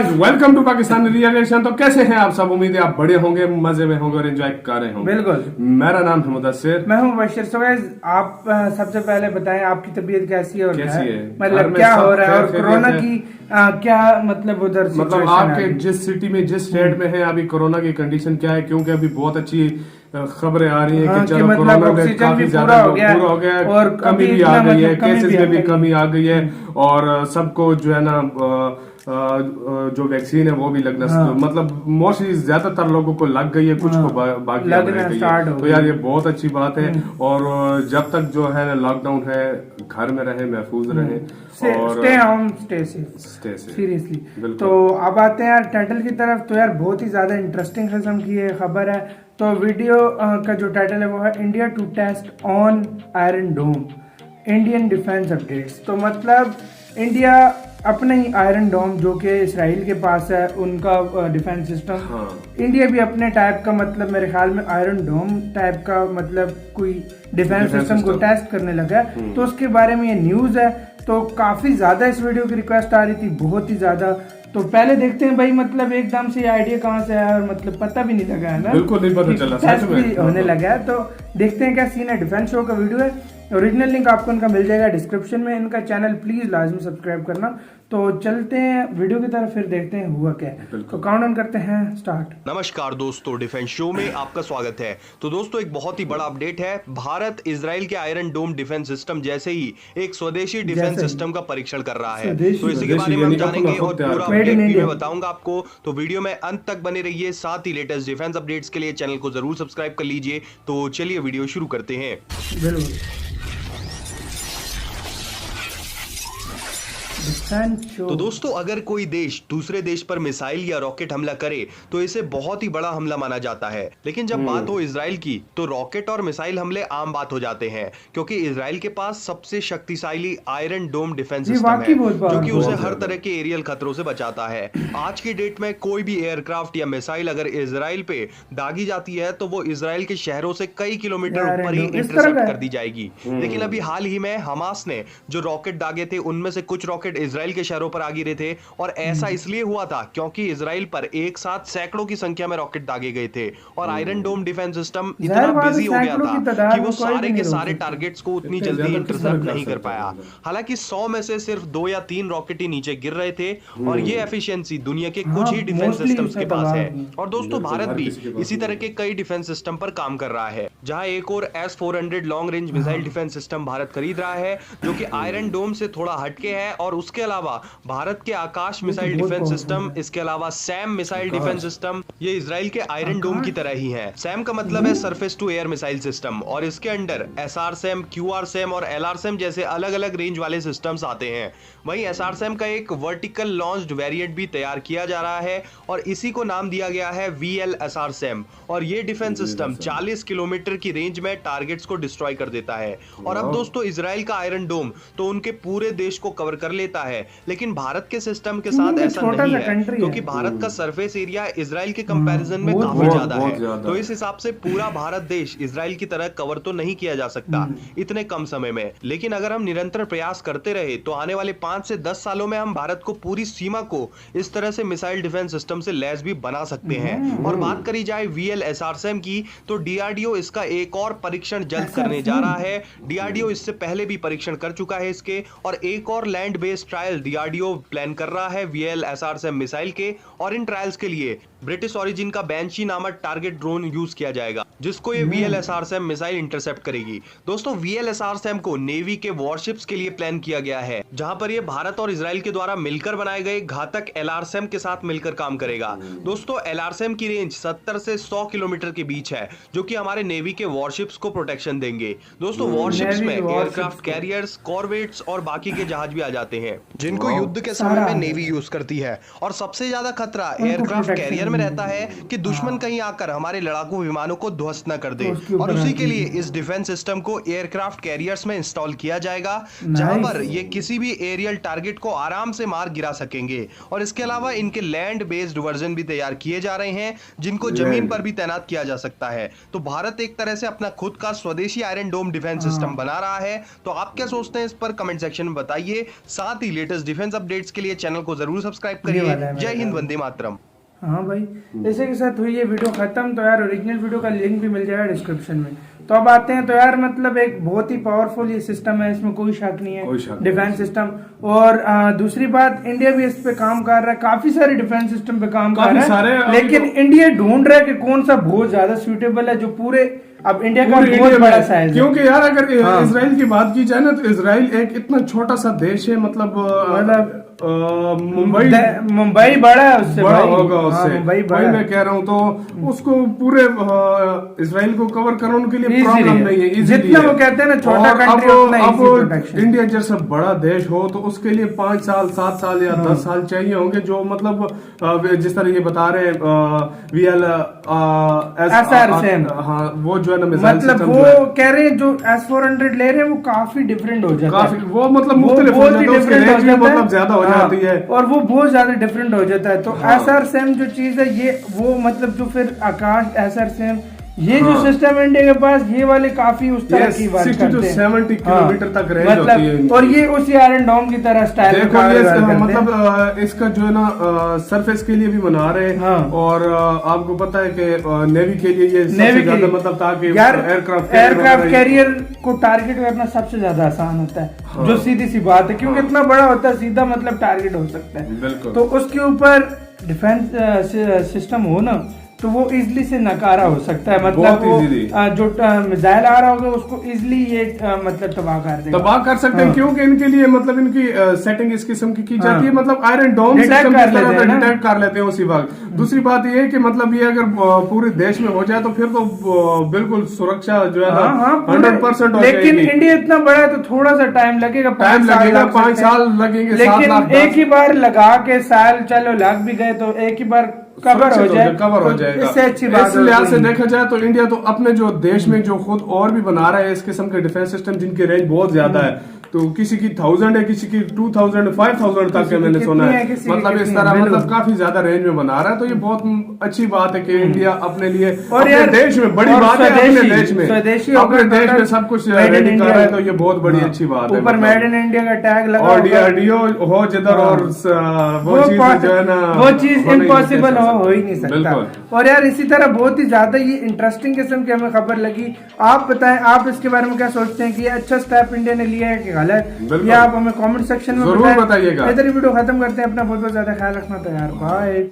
Guys, welcome to Pakistan reaction. तो कैसे हैं आप सब? उम्मीद है आप बड़े होंगे, मजे में होंगे और एंजॉय कर रहे होंगे। बिल्कुल। मेरा नाम है मुदस्सिर, मैं हूं बशीर। सो गाइस, आप सबसे पहले बताएं आपकी तबीयत कैसी है और कैसी है? मतलब क्या हो रहा है और कोरोना की क्या मतलब उधर मतलब आपके जिस सिटी में, जिस स्टेट में है अभी कोरोना की कंडीशन क्या है? क्योंकि अभी बहुत अच्छी खबरें आ रही है कि चलो मतलब कोरोना में काफी ज्यादा पूरा हो गया है और कमी भी आ गई है, केसेस में भी कमी आ गई है और सबको जो है ना जो वैक्सीन है वो भी लगना मतलब मोस्टली ज्यादातर लोगों को लग गई है, कुछ को बाकी लगना स्टार्ट हो। तो यार ये बहुत अच्छी बात है। और जब तक जो है लॉकडाउन है, घर में रहे, महफूज रहे और stay home, stay safe seriously. तो अब आते हैं यार टाइटल की तरफ। तो यार बहुत ही ज्यादा इंटरेस्टिंग किस्म की ये खबर है। तो वीडियो का जो टाइटल है वो है India to test on Iron Dome, Indian defence updates. तो मतलब इंडिया अपने ही आयरन डोम जो कि इसराइल के पास है उनका डिफेंस सिस्टम, इंडिया भी अपने टाइप का मतलब मेरे ख्याल में आयरन डोम टाइप का मतलब कोई डिफेंस सिस्टम को टेस्ट करने लगा है। तो उसके बारे में ये न्यूज है। तो काफी ज्यादा इस वीडियो की रिक्वेस्ट आ रही थी, बहुत ही ज्यादा। तो पहले देखते हैं भाई मतलब एकदम से आइडिया कहाँ से आया और मतलब पता भी नहीं लगा है ना, बिल्कुल नहीं पता चला, सच में होने लगा है। तो देखते हैं क्या सीन है। डिफेंस शो का वीडियो है, ओरिजिनल लिंक आपको इनका मिल जाएगा डिस्क्रिप्शन में। इनका चैनल प्लीज लाजमी सब्सक्राइब करना। तो चलते हैं वीडियो की तरफ, फिर देखते हैं हुआ क्या है। तो काउंट ऑन करते हैं, स्टार्ट। नमस्कार दोस्तों, डिफेंस शो में आपका स्वागत है। तो दोस्तों एक बहुत ही बड़ा अपडेट है। भारत इजराइल के आयरन डोम डिफेंस सिस्टम जैसे ही एक स्वदेशी डिफेंस सिस्टम का परीक्षण कर रहा है। तो इसी के बारे में हम जानेंगे और पूरा अपडेट भी मैं बताऊंगा आपको। तो वीडियो में अंत तक बने रहिए। साथ ही लेटेस्ट डिफेंस अपडेट्स के लिए चैनल को जरूर सब्सक्राइब कर लीजिए। तो चलिए वीडियो शुरू करते हैं। तो दोस्तों अगर कोई देश दूसरे देश पर मिसाइल या रॉकेट हमला करे तो इसे बहुत ही बड़ा हमला माना जाता है। लेकिन जब बात हो इजराइल की तो रॉकेट और मिसाइल हमले आम बात हो जाते हैं, क्योंकि इजराइल के पास सबसे शक्तिशाली आयरन डोम डिफेंस सिस्टम है जो कि उसे हर तरह के एरियल खतरों से बचाता है। आज की डेट में कोई भी एयरक्राफ्ट या मिसाइल अगर इजराइल पे दागी जाती है तो वो इजराइल के शहरों से कई किलोमीटर ऊपर ही इंटरसेप्ट कर दी जाएगी। लेकिन अभी हाल ही में हमास ने जो रॉकेट दागे थे उनमें से कुछ रॉकेट इजराइल के शहरों पर आ गिरे थे और ऐसा इसलिए हुआ था क्योंकि इजराइल पर एक साथ सैकड़ों की संख्या में रॉकेट दागे गए थे और आयरन डोम डिफेंस सिस्टम इतना बिजी हो गया था कि वो सारे के सारे टारगेट्स को उतनी जल्दी इंटरसेप्ट नहीं कर पाया। हालांकि 100 में से सिर्फ 2 या 3 रॉकेट ही नीचे गिर रहे थे और ये एफिशिएंसी दुनिया के कुछ ही डिफेंस सिस्टम्स के पास है। और दोस्तों भारत भी इसी तरह के कई डिफेंस सिस्टम पर काम कर रहा है, जहां एक और S-400 long range missile defence system Bharat खरीद रहा है जो कि आयरन डोम से थोड़ा हटके है। और उसके अलावा भारत के आकाश मिसाइल डिफेंस सिस्टम, इसके अलावा सैम मिसाइल डिफेंस सिस्टम, ये इजराइल के आयरन डोम की तरह ही है। सैम का मतलब है surface to air missile system और इसके under SR SAM, QR SAM और LR सैम जैसे अलग अलग रेंज वाले सिस्टम्स आते हैं। वहीं SR सैम का एक वर्टिकल लॉन्च्ड वेरिएंट भी तैयार किया जा रहा है और इसी को नाम दिया गया है VLSR सैम। और ये डिफेंस सिस्टम 40 किलोमीटर की रेंज में टारगेट्स को डिस्ट्रॉय कर देता है। और अब दोस्तों इजराइल का आयरन डोम तो उनके पूरे देश को कवर कर लेता है, लेकिन भारत के सिस्टम के साथ ऐसा नहीं है क्योंकि भारत का सरफेस एरिया इजराइल के कंपैरिजन में काफी ज्यादा है। तो इस हिसाब से पूरा भारत देश इजराइल की तरह कवर तो नहीं किया जा सकता इतने कम समय में। लेकिन अगर हम निरंतर प्रयास करते रहे तो आने वाले 5 से 10 सालों में हम भारत को पूरी सीमा को इस तरह से मिसाइल डिफेंस सिस्टम से लैस भी बना सकते हैं। और बात करी जाए VLSR सैम की तो DRDO इसका एक और परीक्षण जल्द करने जा रहा है। DRDO इससे पहले भी परीक्षण कर चुका है इसके, और एक और land based trial DRDO plan कर रहा है VLSR सैम मिसाइल के। और इन ट्रायल्स के लिए ब्रिटिश ओरिजिन का बैंशी नामक टारगेट ड्रोन यूज किया जाएगा जिसको ये VLSR सैम मिसाइल इंटरसेप्ट करेगी। दोस्तों VLSR सैम को नेवी के वॉरशिप्स के लिए प्लान किया गया है, जहां पर ये भारत और इजराइल के द्वारा मिलकर बनाए गए घातक LR सैम के साथ मिलकर काम करेगा। दोस्तों LR सैम की रेंज 70 से 100 किलोमीटर के बीच है जो कि हमारे नेवी के वॉरशिप्स को प्रोटेक्शन देंगे। दोस्तों वॉरशिप्स में एयरक्राफ्ट कैरियर्स, कॉर्वेट्स और बाकी के जहाज भी आ जाते हैं जिनको युद्ध के समय में नेवी यूज करती है। और सबसे ज्यादा खतरा एयरक्राफ्ट कैरियर में रहता है कि दुश्मन कहीं आकर हमारे लड़ाकू विमानों को ध्वस्त न कर दे, और उसी के लिए इस डिफेंस सिस्टम को एयरक्राफ्ट कैरियर्स में इंस्टॉल किया जाएगा, जहां पर ये किसी भी एरियल टारगेट को आराम से मार गिरा सकेंगे। और इसके अलावा इनके लैंड बेस्ड वर्जन भी तैयार किए जा रहे हैं, जिनको जमीन पर भी तैनात किया जा सकता है। तो भारत एक तरह से अपना खुद का स्वदेशी आयरन डोम डिफेंस सिस्टम बना रहा है। तो आप क्या सोचते हैं इस पर कमेंट सेक्शन में बताइए। साथ ही लेटेस्ट डिफेंस अपडेट्स के लिए चैनल को जरूर सब्सक्राइब करिए। जय हिंद, वंदे मातरम। हाँ भाई, इसी के साथ हुई ये वीडियो खत्म। तो यार ओरिजिनल वीडियो का लिंक भी मिल जाएगा डिस्क्रिप्शन में। तो अब आते हैं, तो यार मतलब एक बहुत ही पावरफुल ये सिस्टम है, इसमें कोई शक नहीं है, डिफेंस सिस्टम। और दूसरी बात, इंडिया भी इस पे काम कर रहा है, काफी सारे डिफेंस सिस्टम पे काम कर रहा है, लेकिन इंडिया ढूंढ रहा है कि कौन सा बहुत ज्यादा सूटेबल है, जो पूरे अब इंडिया का बहुत बड़ा साइज है। क्योंकि यार अगर इसराइल की बात की जाए ना, तो इसराइल एक इतना छोटा सा देश है, मतलब मुंबई बड़ा है, उससे बड़ा होगा उससे। मुंबई वही मैं कह रहा हूँ, तो उसको पूरे इसराइल को कवर करना उनके लिए प्रॉब्लम नहीं है, जितना वो कहते हैं ना छोटा कंट्री उतना अब इंडिया जैसा बड़ा देश हो तो उसके लिए 5 साल 7 साल या 10 साल चाहिए होंगे, जो मतलब जिस तरह ये बता रहे SRSAM, हाँ वो जो है ना, मतलब वो कह रहे हैं जो S-400 ले रहे हैं वो काफी डिफरेंट हो जाता है, वो मतलब मुख्तलिफ हो जाता है, उसके रेंज भी मतलब ज्यादा हो जाती है, और वो बहुत ज्यादा डिफरेंट हो जाता है। तो SRSAM जो चीज है ये वो मतलब जो फिर आकाश SRSAM ये जो सिस्टम है इंडिया के पास, ये वाले काफी उस तरह की बात करते हैं, 70 किलोमीटर तक रेंज होती है, और ये उसी आयरन डोम की तरह स्टाइल देखो ये मतलब इसका जो है ना सरफेस के लिए भी बना रहे हैं, और आपको पता है कि नेवी के लिए ये सबसे ज्यादा मतलब ताकि एयरक्राफ्ट कैरियर को टारगेट करना सबसे ज्यादा आसान होता है, जो सीधी सी बात है, क्योंकि इतना बड़ा होता है, सीधा मतलब टारगेट हो सकता है। तो उसके ऊपर डिफेंस सिस्टम हो ना, तो वो इजली से नकारा हो सकता है, मतलब वो जो मिसाइल आ रहा होगा उसको इजली ये मतलब तबाह कर सकते हैं, क्योंकि इनके लिए मतलब इनकी सेटिंग इस किस्म की जाती है, मतलब आयरन डोम सिस्टम डिटेक्ट कर लेते हैं उसी वक्त। दूसरी बात ये है कि मतलब ये अगर पूरे देश में हो जाए तो फिर तो बिल्कुल सुरक्षा जो है ना 100% हो जाएगी। लेकिन इंडिया इतना बड़ा है तो थोड़ा सा टाइम लगेगा, 5 साल लगेंगे, लेकिन एक ही बार लगा के साल चलो लग भी गए तो एक ही बार कवर हो जाएगा। इससे अच्छी बात इस लिहाज से देखा जाए तो इंडिया तो अपने जो देश में जो खुद और भी बना रहा है इस किस्म के डिफेंस सिस्टम, जिनकी रेंज बहुत ज्यादा है, तो किसी की 1000 है, किसी की 2000 5000 तक मैंने सुना है, मतलब इस तरह मतलब काफी ज्यादा रेंज में बना रहा है। तो ये बहुत अच्छी बात है कि इंडिया अपने लिए और अपने देश में, बड़ी बात है अपने देश में, अपने देश में सब कुछ रेडी कर रहा है, तो ये बहुत बड़ी अच्छी बात है। ऊपर मेड इन इंडिया का टैग लगा और DRDO हो जिधर, और वो चीज जो है ना, वो चीज इम्पॉसिबल हो ही नहीं सकता। और यार इसी तरह बहुत ही ज्यादा ये इंटरेस्टिंग किस्म की हमें खबर लगी। आप बताएं, आप इसके बारे में क्या सोचते हैं कि ये अच्छा स्टेप इंडिया ने लिया है कि गलत, या आप हमें कमेंट सेक्शन में जरूर बताइएगा। इधर वीडियो खत्म करते हैं। अपना बहुत बहुत ज्यादा ख्याल रखना। तो यार बाय।